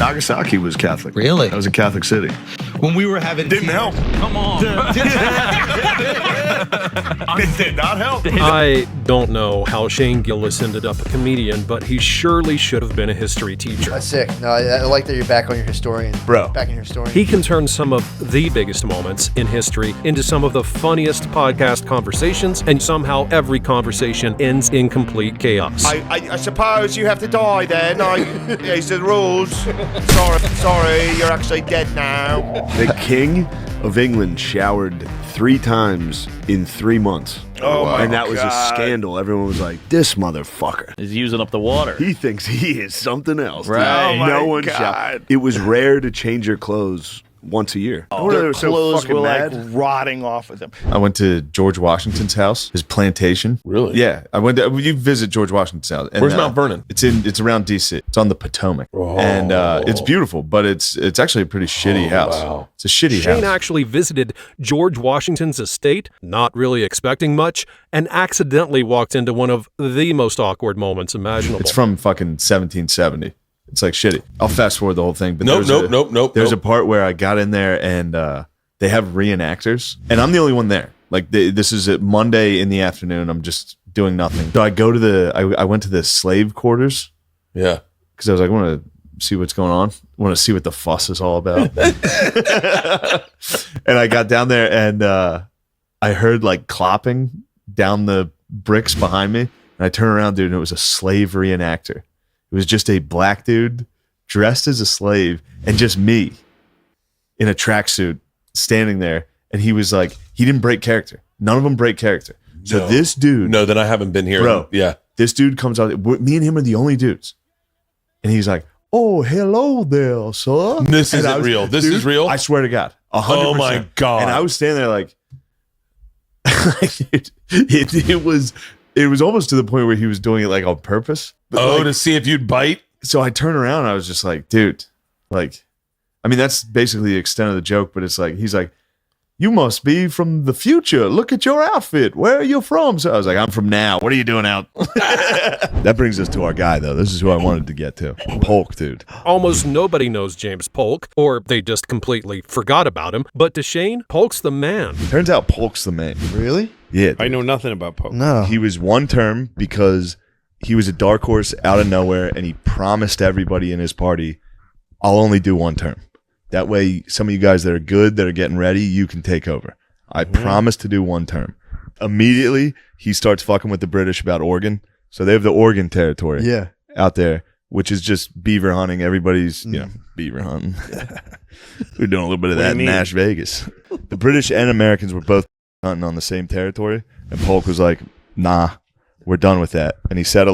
Nagasaki was Catholic. Really? That was a Catholic city. When we were having Didn't help. Come on. It did not help. I don't know how Shane Gillis ended up a comedian, but he surely should have been a history teacher. That's sick. No, I like that you're back on your historian. Bro. Back in your historian. He can turn some of the biggest moments in history into some of the funniest podcast conversations, and somehow every conversation ends in complete chaos. I suppose you have to die then. These are the rules. Sorry, you're actually dead now. The King of England showered 3 times in 3 months. Oh my And that was a God. scandal. Everyone was like, this motherfucker. He's using up the water. He thinks he is something else. dude. Right. Oh my No one God. showered. It was rare to change your clothes once a year. Their They were so clothes fucking were mad. like rotting off of them. I went to George Washington's house, his plantation. Really? Yeah, I went. You visit George Washington's house. And, Where's Mount Vernon? It's around DC. It's on the Potomac, and it's beautiful, but it's actually a pretty shitty house. wow. It's a shitty Shane house. actually visited George Washington's estate, not really expecting much, and accidentally walked into one of the most awkward moments imaginable. It's from fucking 1770. It's like shitty. I'll fast forward the whole thing. But Nope. There's a part where I got in there and they have reenactors, and I'm the only one there. Like this is a Monday in the afternoon. I'm just doing nothing. So I go to I went to the slave quarters. Yeah. Because I was like, I want to see what's going on. I want to see what the fuss is all about. And I got down there and I heard like clopping down the bricks behind me. And I turned around, dude, and it was a slave reenactor. It was just a black dude dressed as a slave and just me in a tracksuit standing there. And he was like, he didn't break character. None of them break character. So this dude. No, then I haven't been here. Bro. Yeah. This dude comes out. Me and him are the only dudes. And he's like, oh, hello there, sir. This And I isn't was- real. This dude, is real? I swear to God. 100%. Oh my God. And I was standing there like, it was almost to the point where he was doing it like on purpose. But like, to see if you'd bite? so I turned around and I was just like, dude, like, I mean, that's basically the extent of the joke, but it's like, he's like, you must be from the future. Look at your outfit. Where are you from? So I was like, I'm from now. What are you doing out? That brings us to our guy, though. This is who I wanted to get to. Polk, dude. Almost nobody knows James Polk, or they just completely forgot about him. But to Shane, Polk's the man. Turns out Polk's the man. Really? Yeah. I know nothing about Pope. No. He was one term because he was a dark horse out of nowhere, and he promised everybody in his party, I'll only do one term. That way, some of you guys that are good, that are getting ready, you can take over. I promise to do one term. Immediately, he starts fucking with the British about Oregon. So they have the Oregon territory out there, which is just beaver hunting. Everybody's, beaver hunting. We're doing a little bit of that in Nash Vegas. The British and Americans were both hunting on the same territory. And Polk was like, nah, we're done with that. And he set the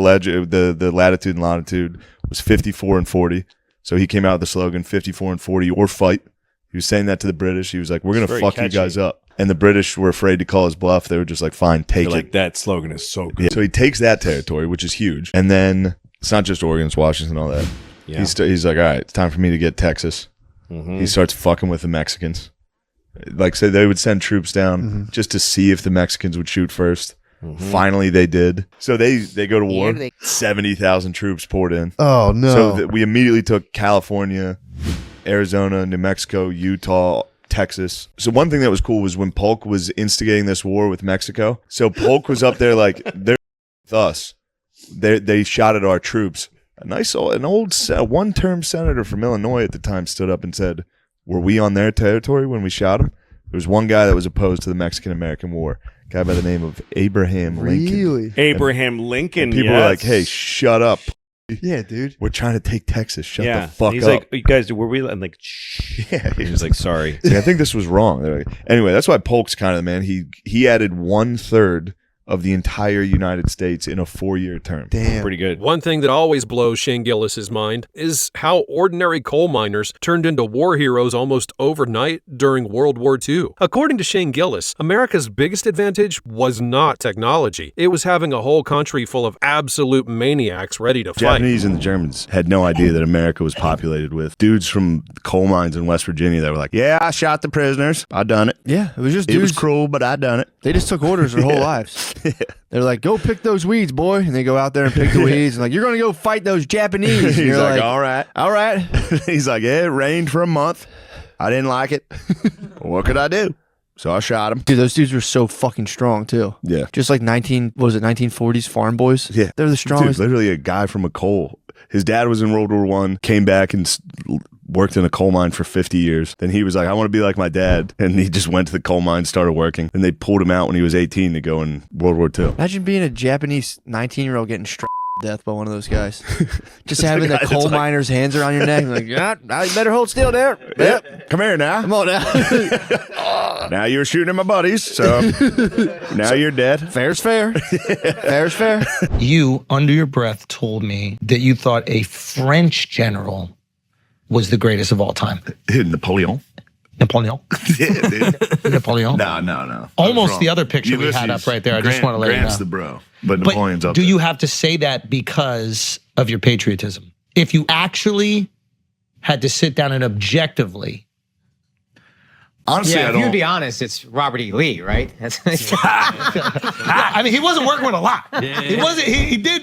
latitude and longitude was 54 and 40. So he came out with the slogan 54 and 40 or fight. He was saying that to the British. He was like, we're going to fuck you guys up. And the British were afraid to call his bluff. They were just like, fine, take it. Like, that slogan is so good. Yeah. So he takes that territory, which is huge. And then it's not just Oregon, it's Washington, all that. Yeah. He's like, all right, it's time for me to get Texas. He starts fucking with the Mexicans. Like, say they would send troops down just to see if the Mexicans would shoot first. Finally, they did. So they go to war. 70,000 troops poured in. Oh, no. So we immediately took California, Arizona, New Mexico, Utah, Texas. So one thing that was cool was when Polk was instigating this war with Mexico. So Polk was up there like, they're with us. They shot at our troops. An old one-term senator from Illinois at the time stood up and said, were we on their territory when we shot him? There was one guy that was opposed to the Mexican-American War. A guy by the name of Abraham Lincoln. Really? Abraham Lincoln. People were like, hey, shut up. Yeah, dude. We're trying to take Texas. Shut the fuck He's up. like, you guys, were we? I'm like, shh. Yeah, He was like, sorry. I think this was wrong. They're like, anyway, that's why Polk's kind of the man. He added 1/3 of the entire United States in a 4-year term. Damn. Pretty good. One thing that always blows Shane Gillis's mind is how ordinary coal miners turned into war heroes almost overnight during World War II. According to Shane Gillis, America's biggest advantage was not technology. It was having a whole country full of absolute maniacs ready to fight. Japanese and the Germans had no idea that America was populated with dudes from coal mines in West Virginia that were like, yeah, I shot the prisoners. I done it. Yeah, it was just It dudes. was cruel, but I done it. They just took orders their whole lives. They're like, go pick those weeds, boy. And they go out there and pick the weeds. And like, you're going to go fight those Japanese. And He's you're like, like, all right. He's like, yeah, it rained for a month. I didn't like it. What could I do? So I shot him. Dude, those dudes were so fucking strong, too. Yeah. Just like 1940s farm boys. Yeah. They're the strongest. Dude, literally a guy from a coal. His dad was in World War I, came back and worked in a coal mine for 50 years. Then he was like, I want to be like my dad. And he just went to the coal mine, started working. And they pulled him out when he was 18 to go in World War II. Imagine being a Japanese 19-year-old getting struck to death by one of those guys. Just having the coal miner's hands around your neck. Like, yeah, now you better hold still there. Yep. Come here now. Come on now. Now you were shooting at my buddies, so now you're dead. Fair's fair. Fair's fair. You, under your breath, told me that you thought a French general was the greatest of all time. Napoleon? Napoleon. Yeah, dude. Napoleon. No. Almost the other picture we had up right there. I just want to let you know. Grant's the bro, but Napoleon's up do there. you have to say that because of your patriotism? If you actually had to sit down and objectively, Honestly, Yeah, I if you don't. be honest, it's Robert E. Lee, right? I mean, he wasn't working with a lot. He wasn't. He did.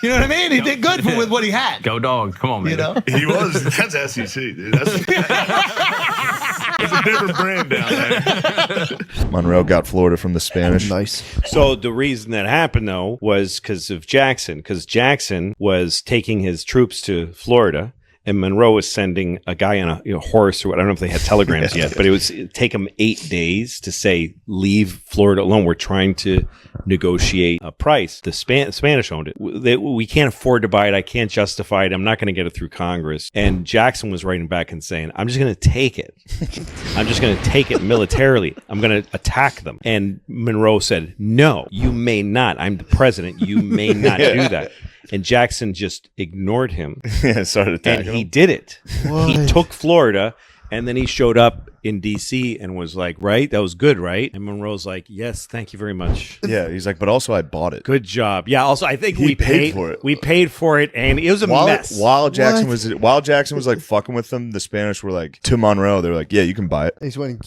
You know what I mean? He did good with what he had. Go dogs. Come on, man. You know. He was. That's SEC, dude. That's a different brand down there. Monroe got Florida from the Spanish. Nice. So the reason that happened, though, was because of Jackson. Because Jackson was taking his troops to Florida, and Monroe was sending a guy on a horse, or I don't know if they had telegrams yet, but it'd take them 8 days to say, leave Florida alone. We're trying to negotiate a price. The Spanish owned it. We can't afford to buy it. I can't justify it. I'm not going to get it through Congress. And Jackson was writing back and saying, I'm just going to take it. I'm just going to take it militarily. I'm going to attack them. And Monroe said, no, you may not. I'm the president. You may not do that. And Jackson just ignored him. Yeah, started attacking And he him. did it. He took Florida, and then he showed up in D.C. and was like, right? That was good, right? And Monroe's like, yes, thank you very much. Yeah, he's like, but also I bought it. Good job. Yeah, also, I think He we paid for it. We paid for it, and it was a mess. While Jackson was like fucking with them, the Spanish were like to Monroe, they're like, yeah, you can buy it. He's winning.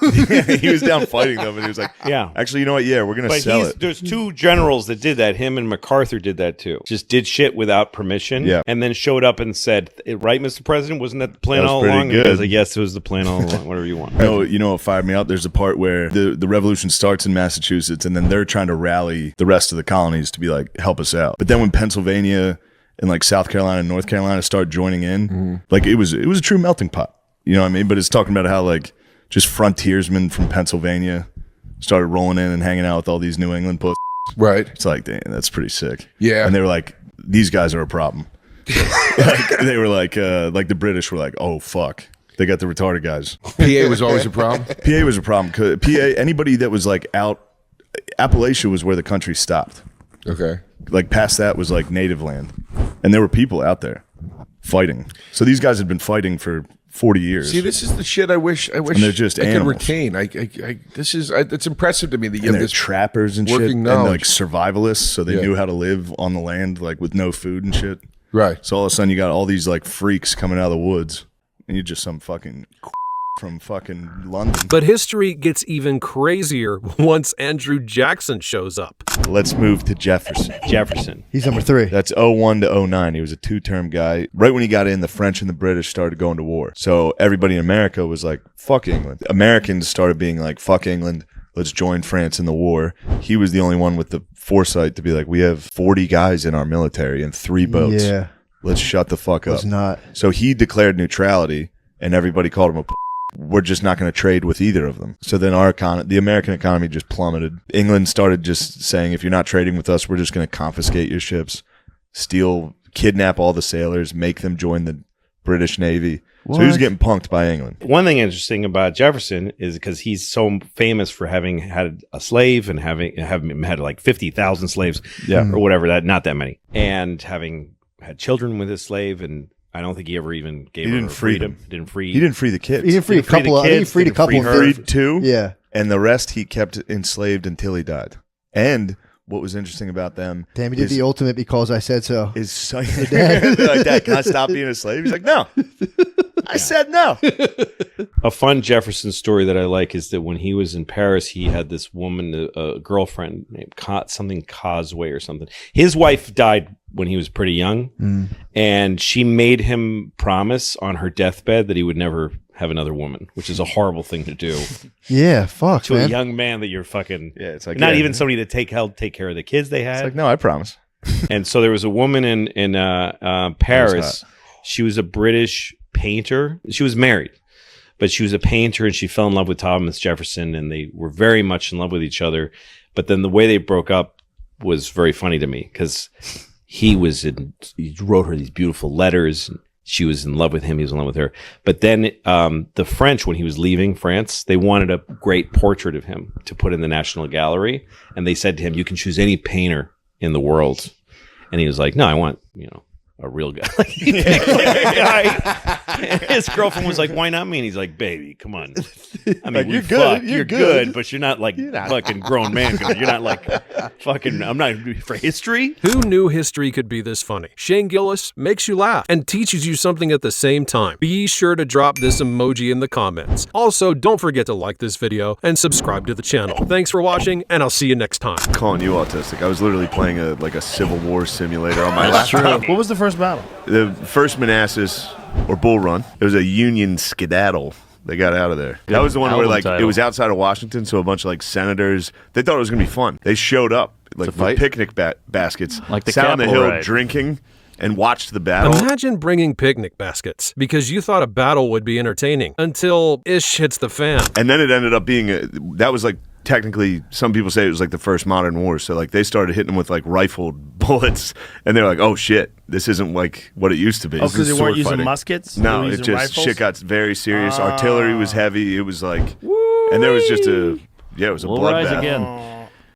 He was down fighting them, and he was like, Yeah. actually, you know what? Yeah, we're gonna But sell it. there's two generals that did that. Him and MacArthur did that too. Just did shit without permission. Yeah. And then showed up and said, right, Mr. President? Wasn't that the plan That was all pretty along? good. And I was like, yes, it was the plan all along. Whatever you want. No, you know what fired me out? There's a part where the revolution starts in Massachusetts, and then they're trying to rally the rest of the colonies to be like, help us out. But then when Pennsylvania and like South Carolina and North Carolina start joining in, like it was a true melting pot. You know what I mean? But it's talking about how like just frontiersmen from Pennsylvania started rolling in and hanging out with all these New England pussies. Right. It's like, damn, that's pretty sick. Yeah. And they were like, these guys are a problem. Like, they were like the British were like, oh, fuck. They got the retarded guys. PA was always a problem. PA was a problem. 'Cause PA, anybody that was like out, Appalachia was where the country stopped. Okay. Like past that was like native land. And there were people out there fighting. So these guys had been fighting for 40 years. See, this is the shit I wish they're just I could animals. retain. It's impressive to me that you And have they're this trappers and shit. working And like knowledge. survivalists. So they Yeah. knew how to live on the land, like with no food and shit. Right. So all of a sudden you got all these like freaks coming out of the woods. And you're just some fucking from fucking London. But history gets even crazier once Andrew Jackson shows up. Let's move to Jefferson. He's number 3. That's 01 to 09. He was a 2-term guy. Right when he got in, the French and the British started going to war. So everybody in America was like, fuck England. Americans started being like, fuck England. Let's join France in the war. He was the only one with the foresight to be like, we have 40 guys in our military and 3 boats. Yeah. Let's shut the fuck up. Was not. So he declared neutrality, and everybody called him a we're just not going to trade with either of them. So then the American economy just plummeted. England started just saying, if you're not trading with us, we're just going to confiscate your ships, kidnap all the sailors, make them join the British Navy. So he was getting punked by England. One thing interesting about Jefferson is because he's so famous for having had a slave and having had like 50,000 slaves, or whatever, not that many, and having had children with his slave, and I don't think he ever even gave her freedom. He didn't free the kids. He didn't free a couple. I think he freed a couple. Freed 2. Yeah. And the rest he kept enslaved until he died. And what was interesting about them? Damn, he did the ultimate because I said so. Is so like, Dad, can I stop being a slave? He's like, no, I said no. A fun Jefferson story that I like is that when he was in Paris, he had this woman, a girlfriend named something Causeway or something. His wife died when he was pretty young, and she made him promise on her deathbed that he would never have another woman, which is a horrible thing to do. Yeah, fuck, to man. a young man that you're fucking. Yeah, it's like not even somebody to take care of the kids they had. It's like, no, I promise. And so there was a woman in Paris. She was a British painter. She was married, but she was a painter, and she fell in love with Thomas Jefferson, and they were very much in love with each other. But then the way they broke up was very funny to me, because he wrote her these beautiful letters. She was in love with him. He was in love with her. But then the French, when he was leaving France, they wanted a great portrait of him to put in the National Gallery. And they said to him, you can choose any painter in the world. And he was like, no, I want, a real guy. And his girlfriend was like, why not me? And he's like, baby, come on. I mean, you're good. You're good, but you're not like fucking grown man good. You're not like fucking, I'm not for history. Who knew history could be this funny? Shane Gillis makes you laugh and teaches you something at the same time. Be sure to drop this emoji in the comments. Also, don't forget to like this video and subscribe to the channel. Thanks for watching, and I'll see you next time. Calling you autistic. I was literally playing a Civil War simulator on my laptop. What was the first battle? The first Manassas or Bull Run. It was a Union skedaddle. They got out of there. That was the one where it was outside of Washington, so a bunch of senators. They thought it was gonna be fun. They showed up with picnic baskets, like the sat on the Capitol hill ride. drinking, and watched the battle. Imagine bringing picnic baskets because you thought a battle would be entertaining until ish hits the fan. And then it ended up being that was technically, some people say it was the first modern war. So they started hitting them with rifled bullets, and they were like, "Oh shit, this isn't what it used to be." Oh, because they weren't using fighting. muskets? No, They were it using just rifles? shit got very serious. Artillery was heavy. It was and there was just it was a We'll bloodbath. rise again.